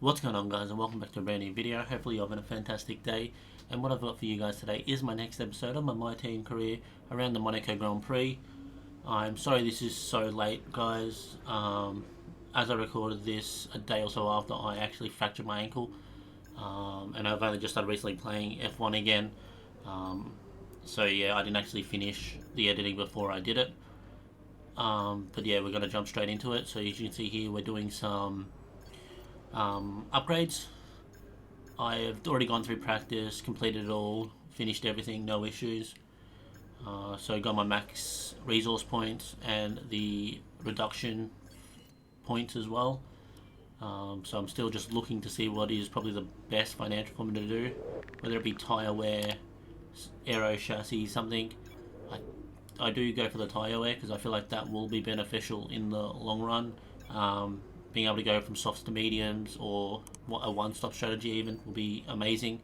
What's going on, guys, and welcome back to a brand new video. Hopefully you're having a fantastic day, and what I've got for you guys today is my next episode of my team career around the Monaco Grand Prix. I'm sorry this is so late, guys, as I recorded this a day or so after I actually fractured my ankle, and I've only just started recently playing F1 again, so yeah, I didn't actually finish the editing before I did it, but yeah, we're going to jump straight into it. So as you can see here, we're doing some upgrades. I've already gone through practice, completed it all, finished everything, no issues. So got my max resource points and the reduction points as well. So I'm still just looking to see what is probably the best financial for me to do, whether it be tyre wear, aero chassis, something. I do go for the tyre wear because I feel like that will be beneficial in the long run. Being able to go from softs to mediums or a one-stop strategy even will be amazing.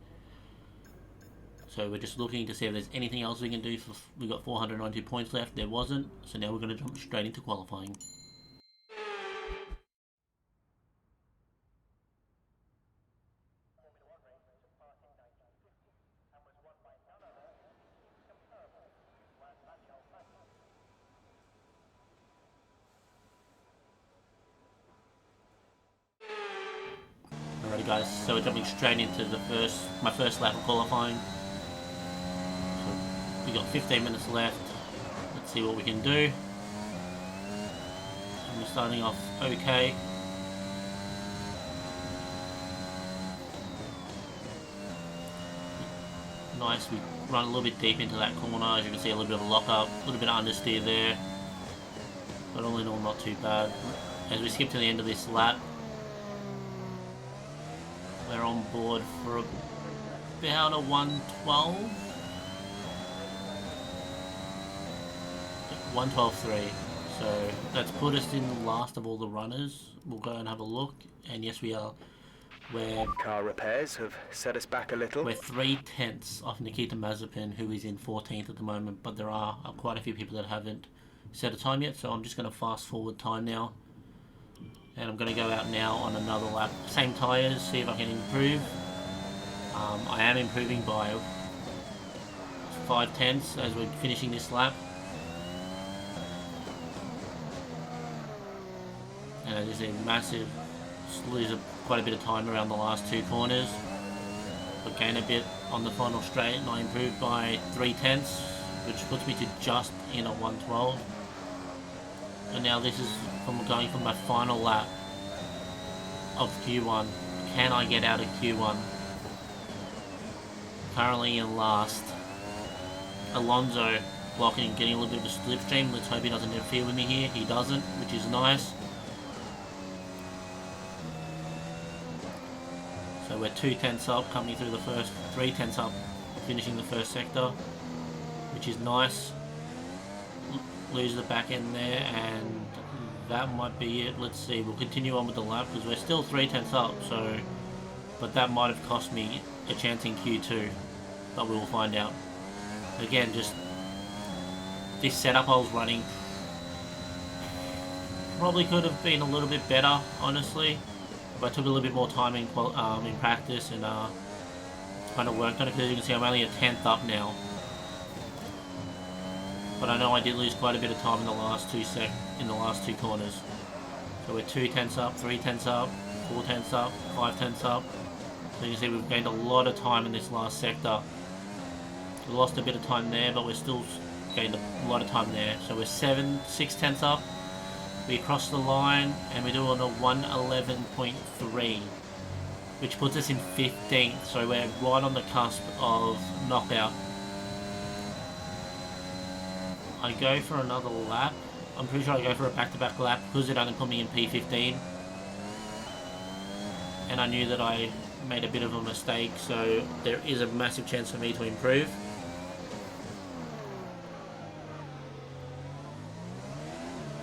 So we're just looking to see if there's anything else we can do. We've got 492 points left. There wasn't, so now we're going to jump straight into qualifying. Alrighty, guys, so we're jumping straight into my first lap of qualifying. So we got 15 minutes left. Let's see what we can do. And we're starting off okay. Nice, we run a little bit deep into that corner. As you can see, a little bit of a lock up, a little bit of understeer there. But all in all, not too bad. As we skip to the end of this lap, we're on board for about a 112. 112.3. So that's put us in the last of all the runners. We'll go and have a look. And yes, we are. Car repairs have set us back a little. We're 3/10 off Nikita Mazepin, who is in 14th at the moment. But there are quite a few people that haven't set a time yet. So I'm just going to fast forward time now. And I'm going to go out now on another lap. Same tyres, see if I can improve. I am improving by 5/10 as we're finishing this lap. And as you see, massive, lose quite a bit of time around the last two corners. But gain a bit on the final straight, and I improved by 3/10, which puts me to just in a 112. And now this is going from my final lap of Q1. Can I get out of Q1? Currently in last. Alonso blocking, getting a little bit of a slipstream. Let's hope he doesn't interfere with me here. He doesn't, which is nice. So we're 2/10 up, coming through the first, 3/10 up, finishing the first sector, which is nice. Lose the back end there, and that might be it. Let's see, we'll continue on with the lap because we're still 3/10 up, so, but that might have cost me a chance in Q2, but we will find out. Again, just this setup I was running probably could have been a little bit better, honestly, if I took a little bit more time in practice and kind of worked on it, because you can see I'm only a 10th up now. But I know I did lose quite a bit of time in the last two corners. So we're 2/10 up, 3/10 up, 4/10 up, 5/10 up. So you can see we've gained a lot of time in this last sector. We lost a bit of time there, but we're still gained a lot of time there. So we're 6/10 up. We cross the line and we're doing a 111.3, which puts us in 15th. So we're right on the cusp of knockout. I go for another lap. I'm pretty sure I go for a back-to-back lap because it only put me in P15. And I knew that I made a bit of a mistake, so there is a massive chance for me to improve.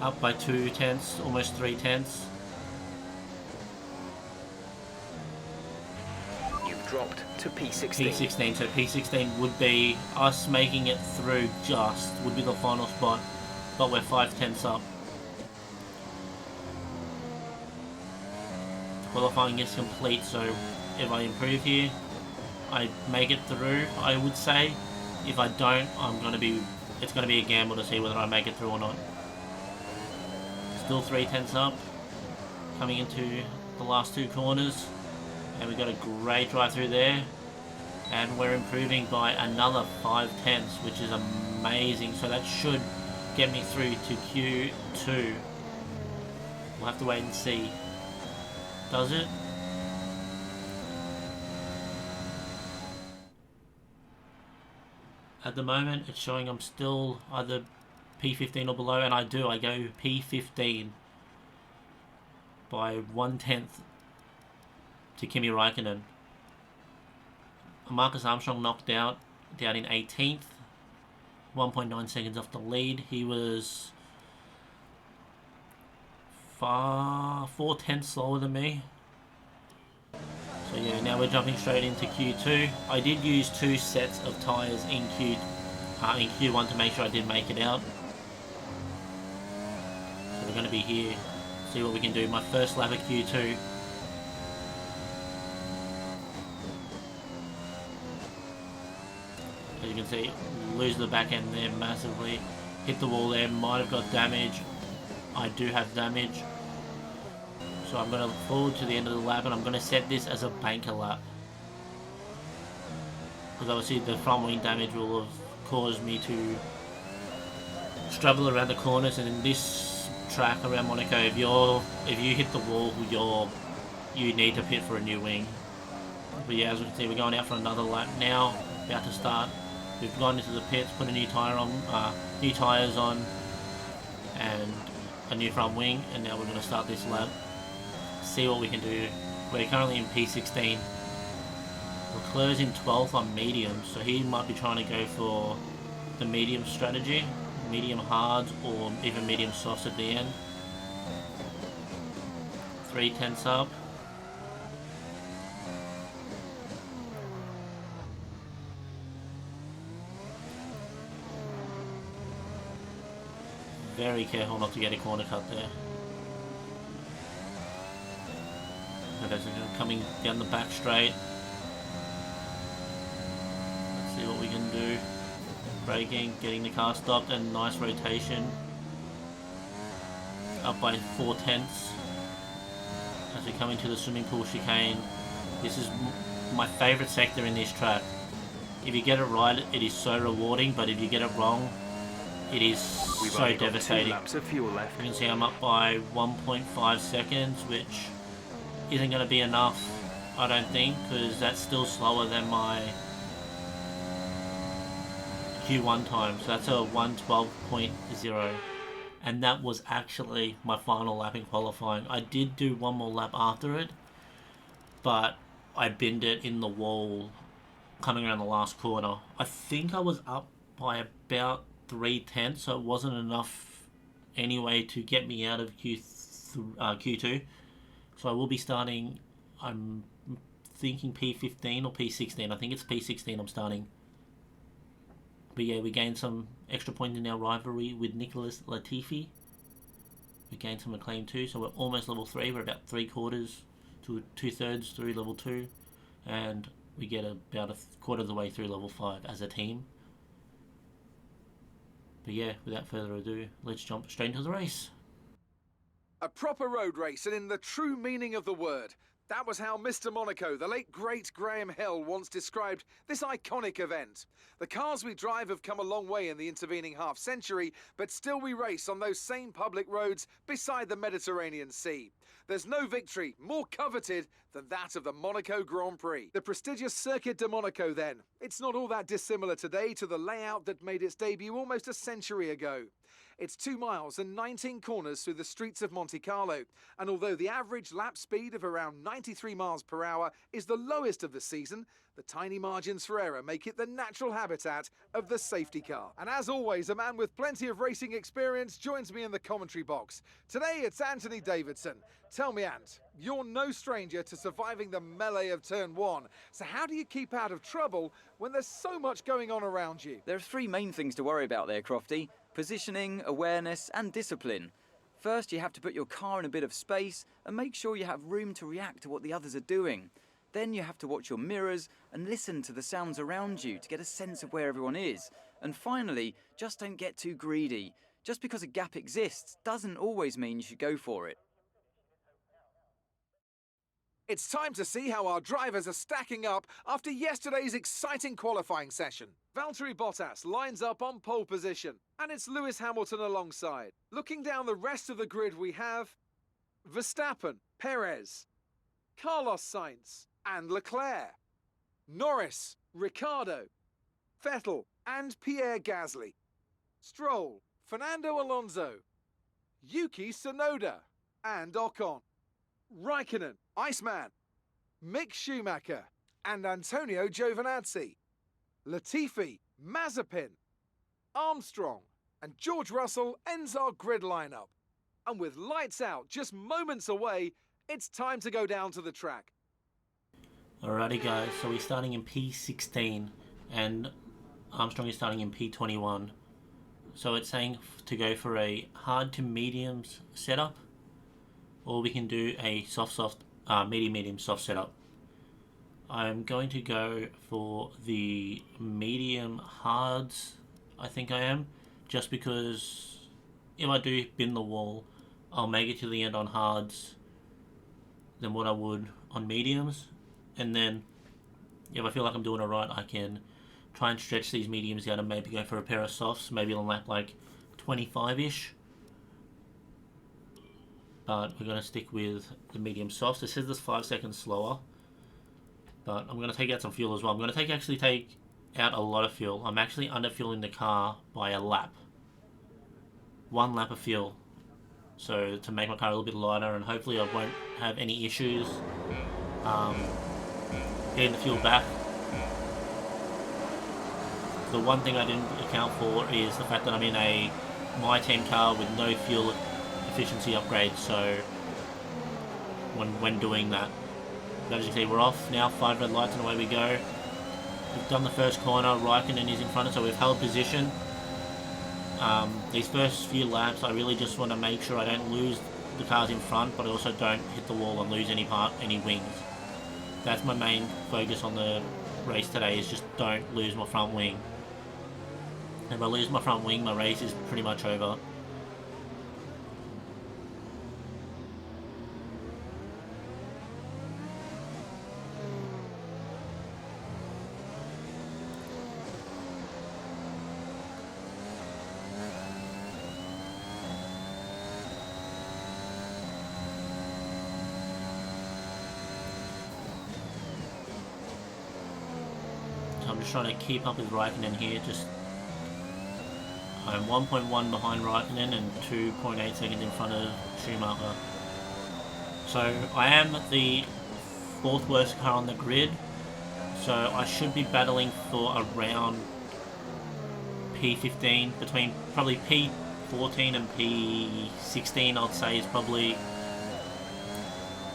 Up by 2/10, almost 3/10. You've dropped to P16. P16, so P16 would be us making it through just, would be the final spot, but we're 5/10 up. Qualifying is complete, so if I improve here, I make it through, I would say. If I don't, it's gonna be a gamble to see whether I make it through or not. Still 3/10 up, coming into the last two corners, and we got a great drive through there, and we're improving by another 5/10, which is amazing. So that should get me through to Q2. We'll have to wait and see. Does it? At the moment, it's showing I'm still either P15 or below, and I go P15 by 1/10 to Kimi Raikkonen. Marcus Armstrong knocked out down in 18th, 1.9 seconds off the lead. He was 4/10 slower than me. So yeah, now we're jumping straight into Q2. I did use 2 sets of tyres in Q1 to make sure I did make it out. So we're going to be here, see what we can do. My first lap at Q2. As you can see, lose the back end there massively. Hit the wall there, might have got damage. I do have damage. So I'm going to forward to the end of the lap, and I'm going to set this as a banker lap. Because obviously the front wing damage will have caused me to struggle around the corners, and in this track around Monaco, if you hit the wall, you need to pit for a new wing. But yeah, as we can see, we're going out for another lap now, about to start. We've gone into the pits, put a new tyre on, new tyres on, and a new front wing, and now we're going to start this lap. See what we can do. We're currently in P16. Leclerc's in 12th on medium, so he might be trying to go for the medium strategy, medium hard or even medium softs at the end. 3/10 up. Very careful not to get a corner cut there. Okay, so coming down the back straight. Let's see what we can do. Braking, getting the car stopped, and nice rotation. Up by 4/10. As we come into the swimming pool chicane. This is my favourite sector in this track. If you get it right, it is so rewarding, but if you get it wrong, it is so devastating. 2 laps of fuel left. You can see I'm up by 1.5 seconds, which isn't going to be enough, I don't think, because that's still slower than my Q1 time. So that's a 1:12.0, and that was actually my final lap in qualifying. I did do one more lap after it, but I binned it in the wall coming around the last corner. I think I was up by about 3/10, so it wasn't enough anyway to get me out of Q2. So I will be starting, I'm thinking P15 or P16. I think it's P16 I'm starting. But yeah, we gained some extra points in our rivalry with Nicholas Latifi. We gained some acclaim too, so we're almost level 3. We're about 3/4 to 2/3 through level 2. And we get about a quarter of the way through level 5 as a team. But yeah, without further ado, let's jump straight into the race. A proper road race, and in the true meaning of the word. That was how Mr. Monaco, the late great Graham Hill, once described this iconic event. The cars we drive have come a long way in the intervening half-century, but still we race on those same public roads beside the Mediterranean Sea. There's no victory more coveted than that of the Monaco Grand Prix. The prestigious Circuit de Monaco then. It's not all that dissimilar today to the layout that made its debut almost a century ago. It's 2 miles and 19 corners through the streets of Monte Carlo, and although the average lap speed of around 93 miles per hour is the lowest of the season, the tiny margins for error make it the natural habitat of the safety car. And as always, a man with plenty of racing experience joins me in the commentary box. Today it's Anthony Davidson. Tell me, Ant, you're no stranger to surviving the melee of turn 1, so how do you keep out of trouble when there's so much going on around you? There are 3 main things to worry about there, Crofty. Positioning, awareness and discipline. First, you have to put your car in a bit of space and make sure you have room to react to what the others are doing. Then you have to watch your mirrors and listen to the sounds around you to get a sense of where everyone is. And finally, just don't get too greedy. Just because a gap exists doesn't always mean you should go for it. It's time to see how our drivers are stacking up after yesterday's exciting qualifying session. Valtteri Bottas lines up on pole position, and it's Lewis Hamilton alongside. Looking down the rest of the grid, we have Verstappen, Perez, Carlos Sainz, and Leclerc, Norris, Ricciardo, Vettel, and Pierre Gasly, Stroll, Fernando Alonso, Yuki Tsunoda, and Ocon, Raikkonen, Iceman, Mick Schumacher, and Antonio Giovinazzi, Latifi, Mazepin, Armstrong, and George Russell ends our grid lineup. And with lights out just moments away, it's time to go down to the track. Alrighty guys, so we're starting in P16 and Armstrong is starting in P21. So it's saying to go for a hard to mediums setup, or we can do a medium soft setup. I'm going to go for the medium hards, I think I am, just because if I do bin the wall, I'll make it to the end on hards than what I would on mediums. And then if I feel like I'm doing it right, I can try and stretch these mediums out and maybe go for a pair of softs, maybe on lap like 25-ish. But we're going to stick with the medium softs. It says this 5 seconds slower, but I'm going to take out some fuel as well. I'm going to actually take out a lot of fuel. I'm actually under fueling the car by a lap. 1 lap of fuel. So to make my car a little bit lighter, and hopefully I won't have any issues getting the fuel back. The one thing I didn't account for is the fact that I'm in a my team car with no fuel efficiency upgrade, so when doing that. But as you can see, we're off now, 5 red lights and away we go. We've done the first corner, Raikkonen is in front of us, so we've held position. These first few laps, I really just want to make sure I don't lose the cars in front, but I also don't hit the wall and lose any wings. That's my main focus on the race today, is just don't lose my front wing. If I lose my front wing, my race is pretty much over. I'm just trying to keep up with Raikkonen here. I'm 1.1 behind Raikkonen and 2.8 seconds in front of Schumacher. So I am the 4th worst car on the grid. So I should be battling for around P15, between probably P14 and P16. I'd say is probably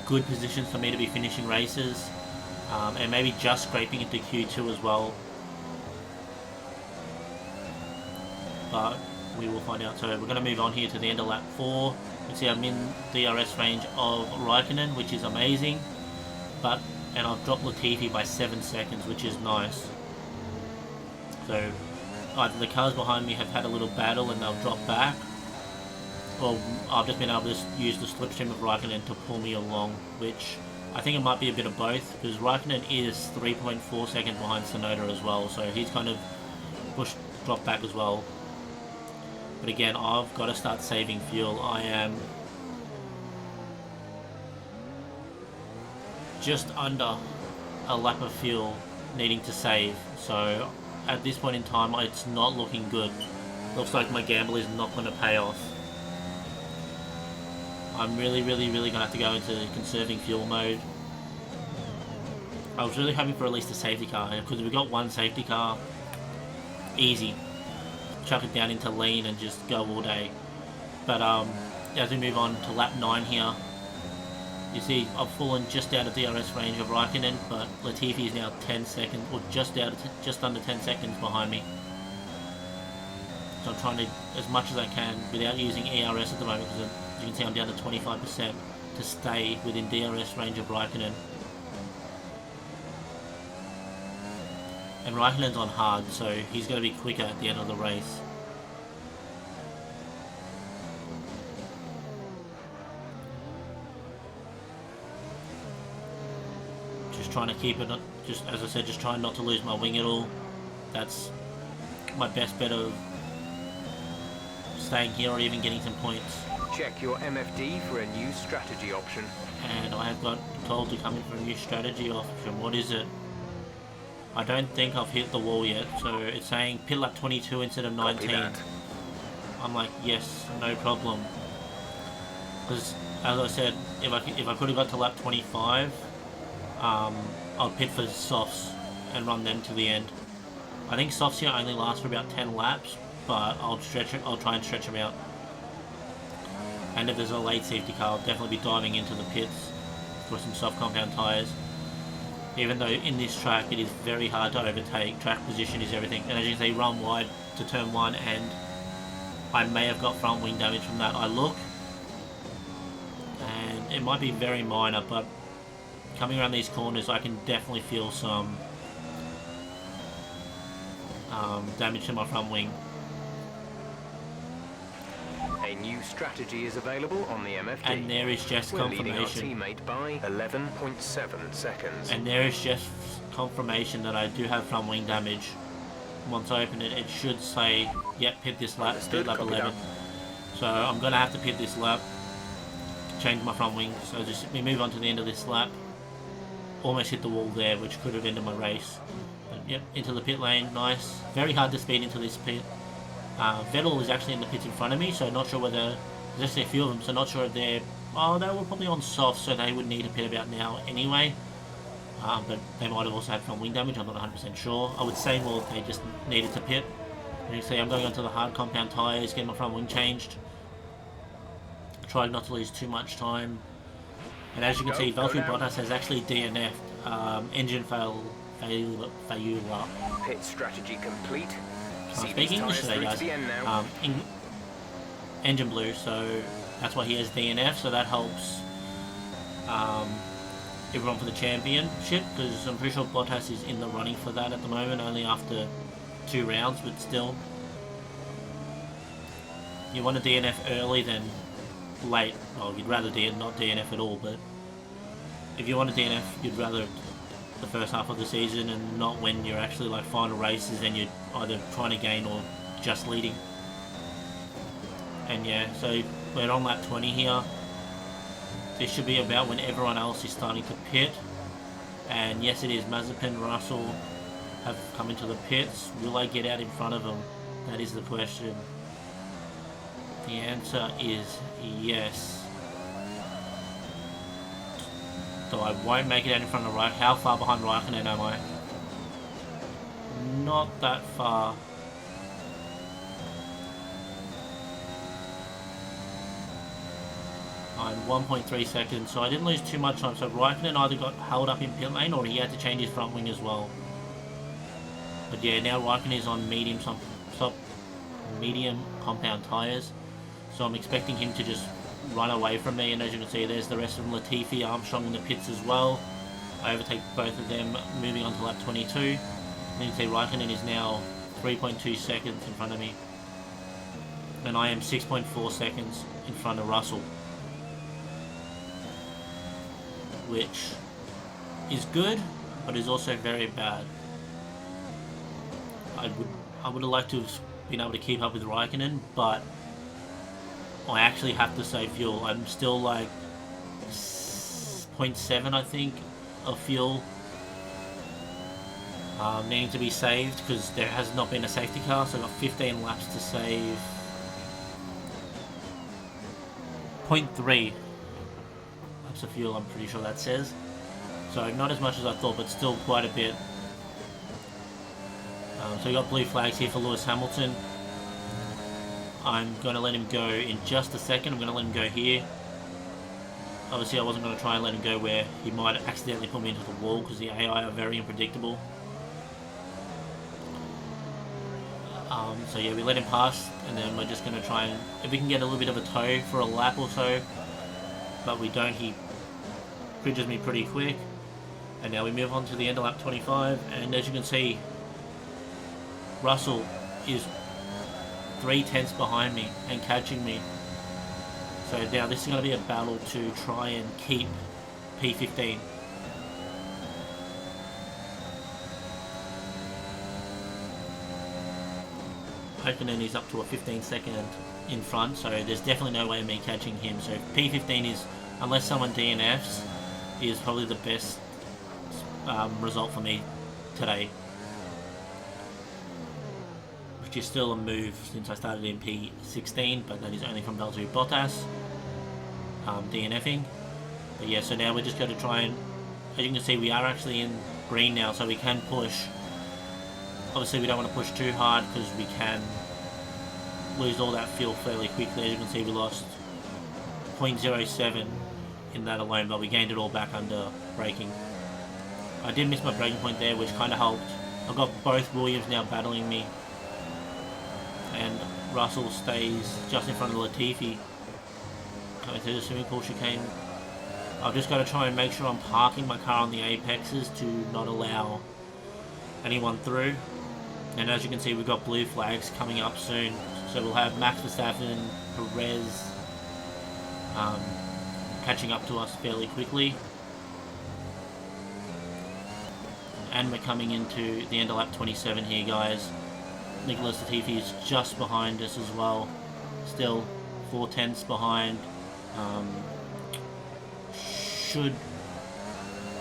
good positions for me to be finishing races. And maybe just scraping into Q2 as well. But we will find out. So we're going to move on here to the end of lap 4. You can see I'm in DRS range of Raikkonen, which is amazing. And I've dropped Latifi by 7 seconds, which is nice. So either the cars behind me have had a little battle and they'll drop back, or I've just been able to use the slipstream of Raikkonen to pull me along, which I think it might be a bit of both, because Raikkonen is 3.4 seconds behind Tsunoda as well, so he's kind of dropped back as well. But again, I've got to start saving fuel. I am just under a lap of fuel needing to save, so at this point in time it's not looking good. Looks like my gamble is not going to pay off. I'm really going to have to go into conserving fuel mode. I was really hoping for at least a safety car, because we got one safety car, easy. Chuck it down into lean and just go all day. But as we move on to lap 9 here, you see I've fallen just out of DRS range of Raikkonen, but Latifi is now 10 seconds, or just under 10 seconds behind me. So I'm trying to, as much as I can, without using ERS at the moment, because You can see I'm down to 25% to stay within DRS range of Raikkonen. And Raikkonen's on hard, so he's going to be quicker at the end of the race. Just trying to keep it, just as I said, just trying not to lose my wing at all. That's my best bet of staying here or even getting some points. Check your MFD for a new strategy option. And I have got told to come in for a new strategy option. What is it? I don't think I've hit the wall yet, so it's saying pit lap 22 instead of 19. I'm like, yes, no problem. Because, as I said, if I could have got to lap 25, I'll pit for softs and run them to the end. I think softs here only last for about 10 laps, but I'll try and stretch them out. And if there's a late safety car, I'll definitely be diving into the pits for some soft compound tyres. Even though in this track it is very hard to overtake, track position is everything. And as you can see, run wide to turn 1, and I may have got front wing damage from that. I look, and it might be very minor, but coming around these corners I can definitely feel some damage to my front wing. A new strategy is available on the MFD. And there is just confirmation. We're leading our teammate by 11.7 seconds. And there is just confirmation that I do have front wing damage. Once I open it, it should say, yep, pit this lap, pit lap 11. So I'm going to have to pit this lap, change my front wing. So just we move on to the end of this lap. Almost hit the wall there, which could have ended my race. But yep, into the pit lane, nice. Very hard to speed into this pit. Vettel is actually in the pits in front of me, so not sure whether, there's actually a few of them, so not sure if they're, they were probably on soft, so they would need to pit about now anyway. But they might have also had front wing damage, I'm not 100% sure. I would say more they just needed to pit. And you see I'm going onto the hard compound tyres, getting my front wing changed. Trying not to lose too much time. And as you can see, Valtteri Bottas has actually DNF'd, engine failure. Pit strategy complete. I speak English today, guys. Engine blew, so that's why he has DNF, so that helps everyone for the championship, because I'm pretty sure Bottas is in the running for that at the moment, only after 2 rounds, but still. You want to DNF early than late. Well, you'd rather not DNF at all, but if you want to DNF, you'd rather the first half of the season and not when you're actually like final races and you're either trying to gain or just leading. And yeah, so we're on lap 20 here. This should be about when everyone else is starting to pit. And yes, it is. Mazepin, Russell have come into the pits. Will I get out in front of them? That is the question. The answer is yes. So I won't make it out in front of Raikkonen. How far behind Raikkonen am I? Not that far. I'm 1.3 seconds, so I didn't lose too much time. So Raikkonen either got held up in pit lane or he had to change his front wing as well. But yeah, now Raikkonen is on medium compound tyres. So I'm expecting him to just run away from me, and as you can see, there's the rest of them. Latifi, Armstrong in the pits as well. I overtake both of them, moving on to lap 22. And you can see Raikkonen is now 3.2 seconds in front of me. And I am 6.4 seconds in front of Russell. Which is good, but is also very bad. I would have liked to have been able to keep up with Raikkonen, but I actually have to save fuel. I'm still like 0.7, I think, of fuel needing to be saved because there has not been a safety car, so I've got 15 laps to save. 0.3 laps of fuel, I'm pretty sure that says. So not as much as I thought, but still quite a bit. So we got blue flags here for Lewis Hamilton. I'm going to let him go in just a second. I'm going to let him go here. Obviously I wasn't going to try and let him go where he might accidentally put me into the wall because the AI are very unpredictable. So yeah, we let him pass, and then we're just going to try and, if we can get a little bit of a tow for a lap or so, but we don't, he bridges me pretty quick. And now we move on to the end of lap 25, and as you can see, Russell is 3/10 behind me and catching me. So now this is going to be a battle to try and keep P15. Opening is up to a 15-second in front, so there's definitely no way of me catching him. So P15 is, unless someone DNFs, is probably the best result for me today, which is still a move since I started in P16, but that is only from Valtteri Bottas DNFing. But yeah, so now we're just going to try and, as you can see, we are actually in green now, so we can push. Obviously we don't want to push too hard because we can lose all that fuel fairly quickly. As you can see, we lost 0.07 in that alone, but we gained it all back under braking. I did miss my braking point there, which kind of helped. I've got both Williams now battling me, and Russell stays just in front of Latifi coming through the swimming pool chicane. I've just got to try and make sure I'm parking my car on the apexes to not allow anyone through. And as you can see, we've got blue flags coming up soon, so we'll have Max Verstappen, Perez catching up to us fairly quickly. And we're coming into the end of lap 27 here, guys. Nicholas Latifi is just behind us as well, still 4/10 behind. Should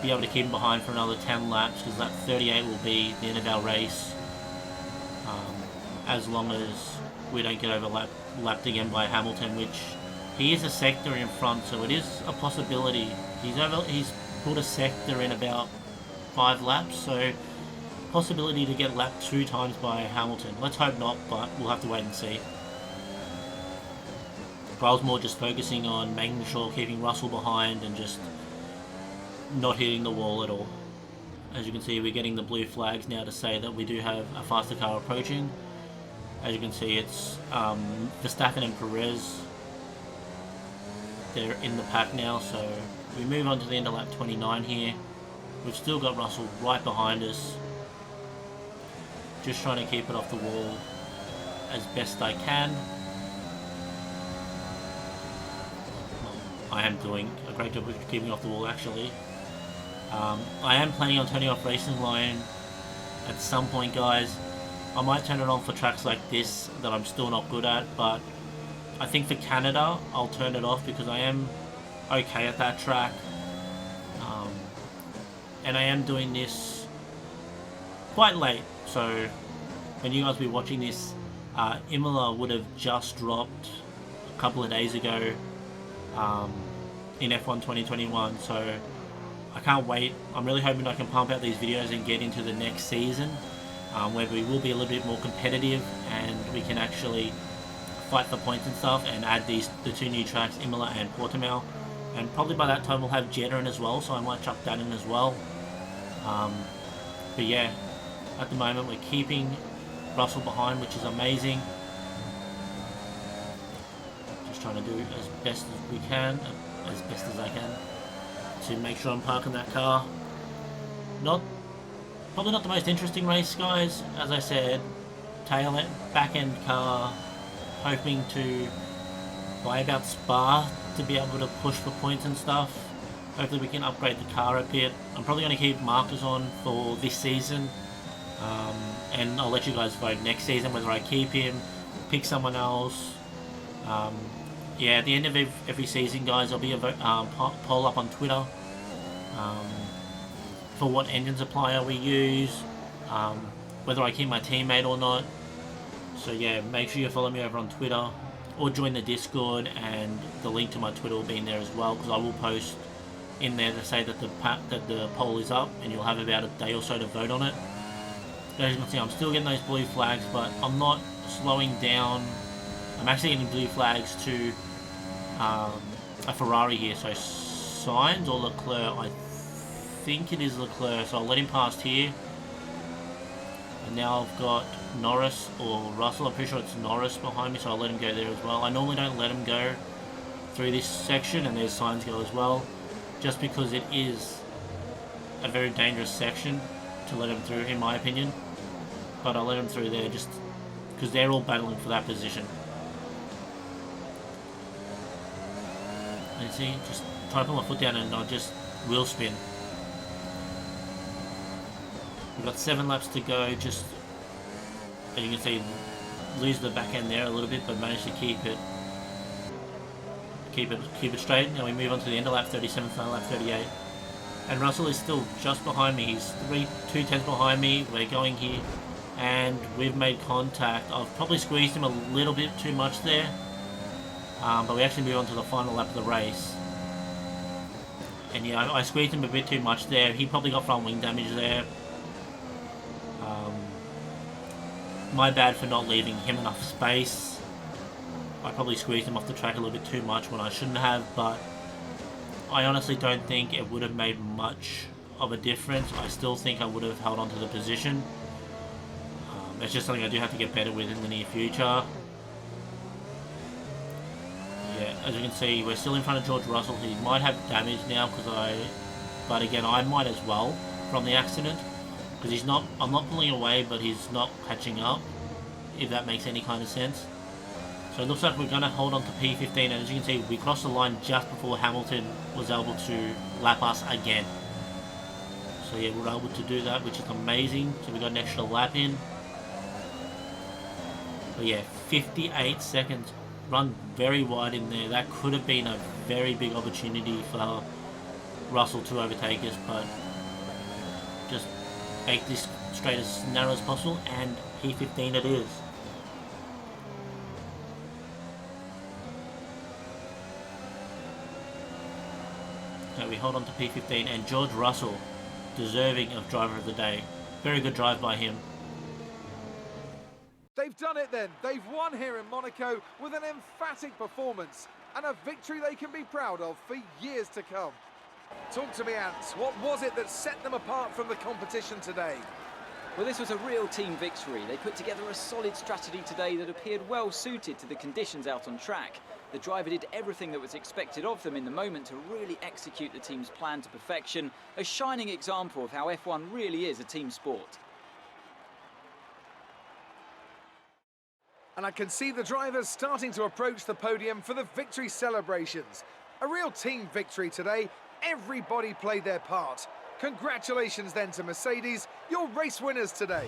be able to keep him behind for another 10 laps, because lap 38 will be the end of our race, as long as we don't get lapped again by Hamilton, which he is a sector in front, so it is a possibility. He's put a sector in about 5 laps, so possibility to get lapped 2 times by Hamilton. Let's hope not, but we'll have to wait and see. But I was more just focusing on making sure keeping Russell behind and just not hitting the wall at all. As you can see, we're getting the blue flags now to say that we do have a faster car approaching. As you can see, it's Verstappen and Perez. They're in the pack now, so we move on to the end of lap 29 here. We've still got Russell right behind us. Just trying to keep it off the wall as best I can. Well, I am doing a great job of keeping off the wall, actually. I am planning on turning off Racing Line at some point, guys. I might turn it on for tracks like this that I'm still not good at, but I think for Canada I'll turn it off because I am okay at that track. And I am doing this quite late, so when you guys will be watching this, Imola would have just dropped a couple of days ago in F1 2021, so I can't wait. I'm really hoping I can pump out these videos and get into the next season, where we will be a little bit more competitive and we can actually fight for points and stuff, and add the 2 new tracks, Imola and Portimao. And probably by that time we'll have Jeddah in as well, so I might chuck that in as well. But yeah, at the moment we're keeping Russell behind, which is amazing. Just trying to do as best as we can, as best as I can, to make sure I'm parking that car. Probably not the most interesting race, guys. As I said, back end car, hoping to buy about Spa to be able to push for points and stuff. Hopefully we can upgrade the car a bit. I'm probably going to keep Marcus on for this season, and I'll let you guys vote next season whether I keep him, pick someone else. Yeah, at the end of every season, guys, there'll be a poll up on Twitter for what engine supplier we use, whether I keep my teammate or not. So yeah, make sure you follow me over on Twitter or join the Discord, and the link to my Twitter will be in there as well, because I will post in there to say that the poll is up, and you'll have about a day or so to vote on it. As you can see, I'm still getting those blue flags, but I'm not slowing down. I'm actually getting blue flags to a Ferrari here, so Sainz or Leclerc. I think it is Leclerc, so I'll let him pass here. And now I've got Norris or Russell. I'm pretty sure it's Norris behind me, so I'll let him go there as well. I normally don't let him go through this section, and there's signs go as well, just because it is a very dangerous section to let him through, in my opinion. But I'll let him through there just because they're all battling for that position. And see, just try to put my foot down and I'll just wheel spin. We've got 7 laps to go. Just, as you can see, lose the back end there a little bit, but managed to keep it straight. Now we move on to the end of lap 37, final lap 38. And Russell is still just behind me. He's 2/10 behind me. We're going here, and we've made contact. I've probably squeezed him a little bit too much there, but we actually move on to the final lap of the race. And yeah, I squeezed him a bit too much there. He probably got front wing damage there. My bad for not leaving him enough space. I probably squeezed him off the track a little bit too much when I shouldn't have, but I honestly don't think it would have made much of a difference. I still think I would have held on to the position. It's just something I do have to get better with in the near future. Yeah, as you can see, we're still in front of George Russell. He might have damage now but again, I might as well from the accident. Because I'm not pulling away, but he's not catching up, if that makes any kind of sense. So it looks like we're going to hold on to P15, and as you can see, we crossed the line just before Hamilton was able to lap us again. So yeah, we're able to do that, which is amazing. So we got an extra lap in. But yeah, 58 seconds, run very wide in there. That could have been a very big opportunity for Russell to overtake us, but just make this straight as narrow as possible, and P15 it is. So we hold on to P15, and George Russell, deserving of driver of the day. Very good drive by him. They've done it then. They've won here in Monaco with an emphatic performance and a victory they can be proud of for years to come. Talk to me, Ants. What was it that set them apart from the competition today? Well, this was a real team victory. They put together a solid strategy today that appeared well suited to the conditions out on track. The driver did everything that was expected of them in the moment to really execute the team's plan to perfection. A shining example of how F1 really is a team sport. And I can see the drivers starting to approach the podium for the victory celebrations. A real team victory today. Everybody played their part. Congratulations then to Mercedes, your race winners today.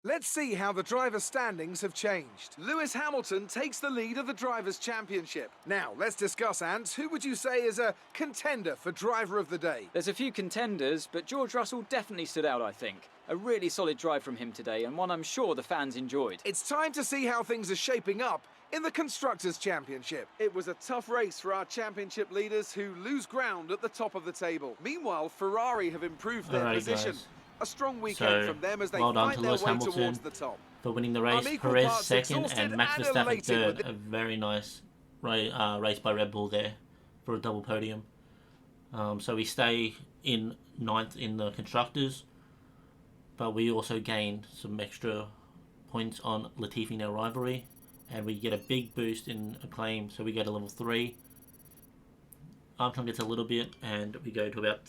Let's see how the drivers' standings have changed. Lewis Hamilton takes the lead of the Drivers' Championship. Now, let's discuss, Ants. Who would you say is a contender for Driver of the Day? There's a few contenders, but George Russell definitely stood out, I think. A really solid drive from him today, and one I'm sure the fans enjoyed. It's time to see how things are shaping up in the Constructors' Championship. It was a tough race for our championship leaders who lose ground at the top of the table. Meanwhile, Ferrari have improved their position. Guys. A strong weekend from them as they well fight their Lewis way Hamilton towards the top. for winning the race. Perez second and Max Verstappen third. A very nice race by Red Bull there for a double podium. So we stay in 9th in the Constructors, but we also gained some extra points on Latifi in our rivalry, and we get a big boost in acclaim, so we go to level 3. Armstrong gets a little bit, and we go to about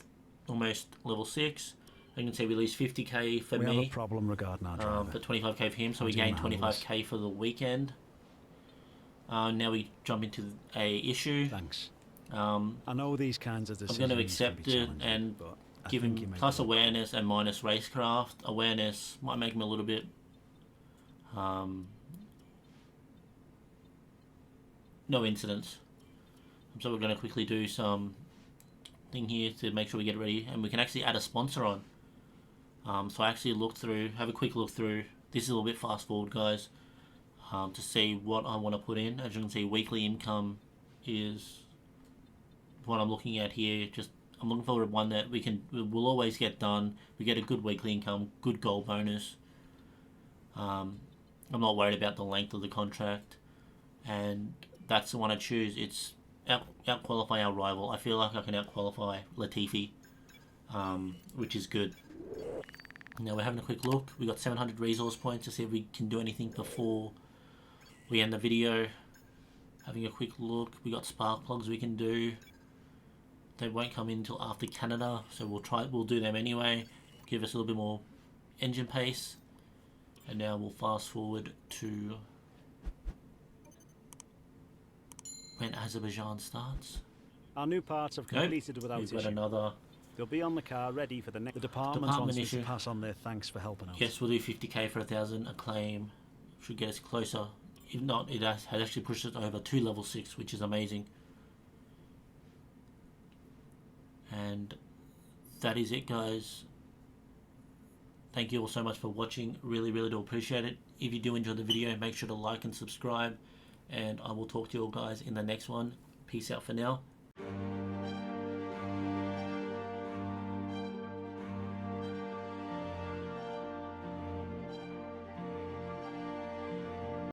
almost level 6. You can see we lose 50k for me. We have a problem regarding our driver. But 25k for him, so we gain 25k for the weekend. Now we jump into a issue. Thanks. I know these kinds of decisions. I'm going to accept it and give him plus awareness and minus racecraft. Awareness might make him a little bit no incidents. So we're going to quickly do some thing here to make sure we get ready, and we can actually add a sponsor on. So I actually have a quick look through. This is a little bit fast forward, guys, to see what I want to put in. As you can see, weekly income is what I'm looking at here. Just I'm looking for one that we'll always get done. We get a good weekly income, good goal bonus. I'm not worried about the length of the contract, and that's the one I choose. It's out qualify our rival. I feel like I can out qualify Latifi, which is good. Now we're having a quick look. We got 700 resource points to see if we can do anything before we end the video. Having a quick look. We got spark plugs we can do. They won't come in until after Canada, so we'll do them anyway. Give us a little bit more engine pace. And now we'll fast forward to when Azerbaijan starts. Our new parts have completed without We've issue. got another. They'll be on the car ready for the next. The department wants us to pass on their thanks for helping us. Yes, we'll do 50k for 1,000 acclaim. Should get us closer. If not, it has actually pushed us over to level 6, which is amazing. And that is it, guys. Thank you all so much for watching. Really, really do appreciate it. If you do enjoy the video, make sure to like and subscribe. And I will talk to you all guys in the next one. Peace out for now.